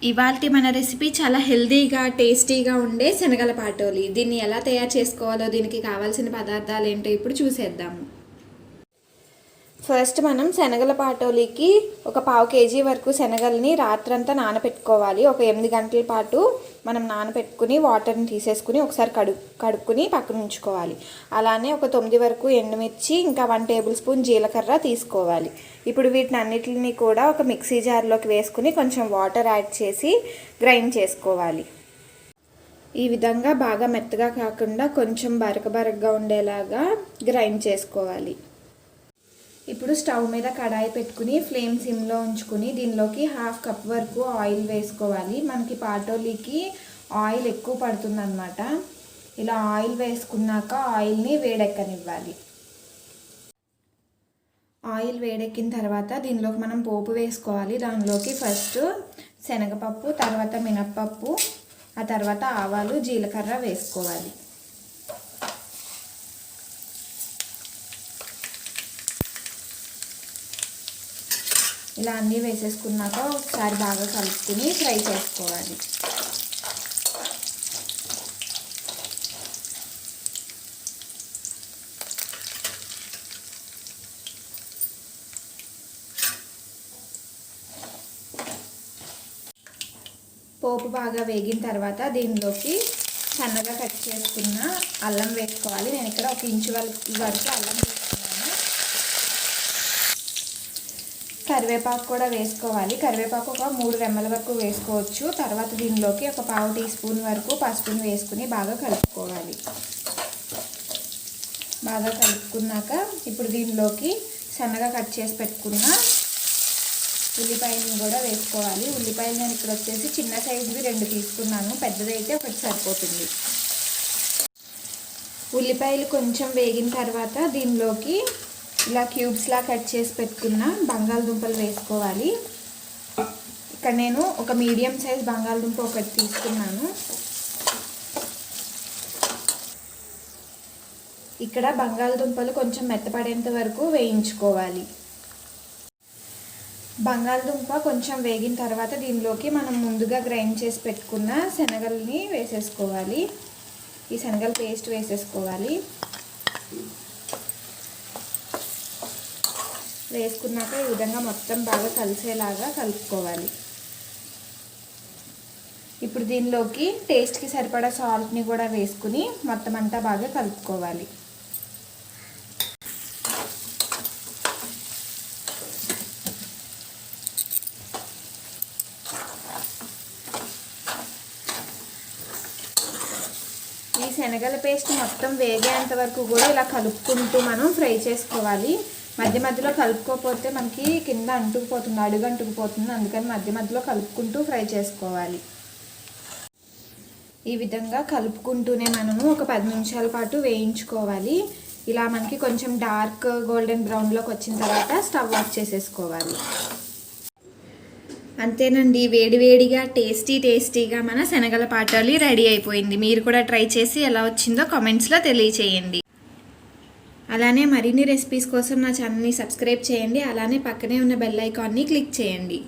ఇవాల్టి మన రెసిపీ చాలా హెల్దీగా టేస్టీగా ఉండే శనగల పాటోలి. దీన్ని ఎలా తయారు చేసుకోవాలో, దీనికి కావాల్సిన పదార్థాలు ఏంటో ఇప్పుడు చూసేద్దాము. ఫస్ట్ మనం శనగల పాటోలికి ఒక 1/2 kg వరకు శనగల్ని రాత్రంతా నానబెట్టుకోవాలి. ఒక 8 గంటల పాటు మనం నానబెట్టుకుని వాటర్ని తీసేసుకుని ఒకసారి కడుక్కుని పక్కన ఉంచుకోవాలి. అలానే ఒక 9 వరకు ఎండుమిర్చి, ఇంకా 1 టేబుల్ స్పూన్ జీలకర్ర తీసుకోవాలి. ఇప్పుడు వీటిని అన్నిటిని కూడా ఒక మిక్సీ జార్లోకి వేసుకుని కొంచెం వాటర్ యాడ్ చేసి గ్రైండ్ చేసుకోవాలి. ఈ విధంగా బాగా మెత్తగా కాకుండా కొంచెం బరకగా ఉండేలాగా గ్రైండ్ చేసుకోవాలి. ఇప్పుడు స్టవ్ మీద కడాయి పెట్టుకుని ఫ్లేమ్ సిమ్లో ఉంచుకుని దీనిలోకి 1/2 కప్ వరకు ఆయిల్ వేసుకోవాలి. మనకి పాటోలీకి ఆయిల్ ఎక్కువ పడుతుందన్నమాట. ఇలా ఆయిల్ వేసుకున్నాక ఆయిల్ని వేడెక్కనివ్వాలి. ఆయిల్ వేడెక్కిన తర్వాత దీనిలోకి మనం పోపు వేసుకోవాలి. దానిలోకి ఫస్ట్ శనగపప్పు, తర్వాత మినప్పప్పు, ఆ తర్వాత ఆవాలు, జీలకర్ర వేసుకోవాలి. ఇలా అన్నీ వేసేసుకున్నాక ఒకసారి బాగా కలుపుకుని ఫ్రై చేసుకోవాలి. పోపు బాగా వేగిన తర్వాత దీనిలోకి సన్నగా కట్ చేసుకున్న అల్లం వేసుకోవాలి. నేను ఇక్కడ 1 ఇంచు వరకు అల్లం వేసుకున్నాను. కరివేపాకు కూడా వేసుకోవాలి. కరివేపాకు ఒక 3 రెమ్మల వరకు వేసుకోవచ్చు. తర్వాత దీనిలోకి ఒక 1/2 టీ స్పూన్ వరకు పసుపుని వేసుకుని బాగా కలుపుకోవాలి. బాగా కలుపుకున్నాక ఇప్పుడు దీనిలోకి సన్నగా కట్ చేసి పెట్టుకున్న ఉల్లిపాయలను కూడా వేసుకోవాలి. ఉల్లిపాయలు నేను ఇక్కడ వచ్చేసి చిన్న సైజువి 2 తీసుకున్నాను, పెద్దదైతే 1 సరిపోతుంది. ఉల్లిపాయలు కొంచెం వేగిన తర్వాత దీనిలోకి ఇలా క్యూబ్స్లా కట్ చేసి పెట్టుకున్న బంగాళదుంపలు వేసుకోవాలి. ఇక్కడ నేను ఒక మీడియం సైజ్ బంగాళదుంప 1 తీసుకున్నాను. ఇక్కడ బంగాళదుంపలు కొంచెం మెత్తపడేంత వరకు వేయించుకోవాలి. బంగాళదుంప కొంచెం వేగిన తర్వాత దీనిలోకి మనం ముందుగా గ్రైండ్ చేసి పెట్టుకున్న శనగల్ని వేసేసుకోవాలి. ఈ శనగల పేస్ట్ వేసేసుకోవాలి. వేసుకున్నాక ఈ విధంగా మొత్తం బాగా కలిసేలాగా కలుపుకోవాలి. ఇప్పుడు దీనిలోకి టేస్ట్కి సరిపడా సాల్ట్ని కూడా వేసుకుని మొత్తం అంతా బాగా కలుపుకోవాలి. ఈ శనగల పేస్ట్ మొత్తం వేగేంత వరకు కూడా ఇలా కలుపుకుంటూ మనం ఫ్రై చేసుకోవాలి. మధ్య మధ్యలో కలుపుకోకపోతే మనకి కింద అంటుకుపోతుంది, అడుగు అంటుకుపోతుంది. అందుకని మధ్యలో కలుపుకుంటూ ఫ్రై చేసుకోవాలి. ఈ విధంగా కలుపుకుంటూనే మనము ఒక 10 నిమిషాల పాటు వేయించుకోవాలి. ఇలా మనకి కొంచెం డార్క్ గోల్డెన్ బ్రౌన్లోకి వచ్చిన తర్వాత స్టవ్ ఆఫ్ చేసేసుకోవాలి. అంతేనండి, వేడివేడిగా టేస్టీగా మన శనగల పాటోలి రెడీ అయిపోయింది. మీరు కూడా ట్రై చేసి ఎలా వచ్చిందో కామెంట్స్లో తెలియచేయండి. అలానే మరిన్ని రెసిపీస్ కోసం నా ఛానల్ని సబ్స్క్రైబ్ చేయండి. అలానే పక్కనే ఉన్న బెల్ ఐకాన్ని క్లిక్ చేయండి.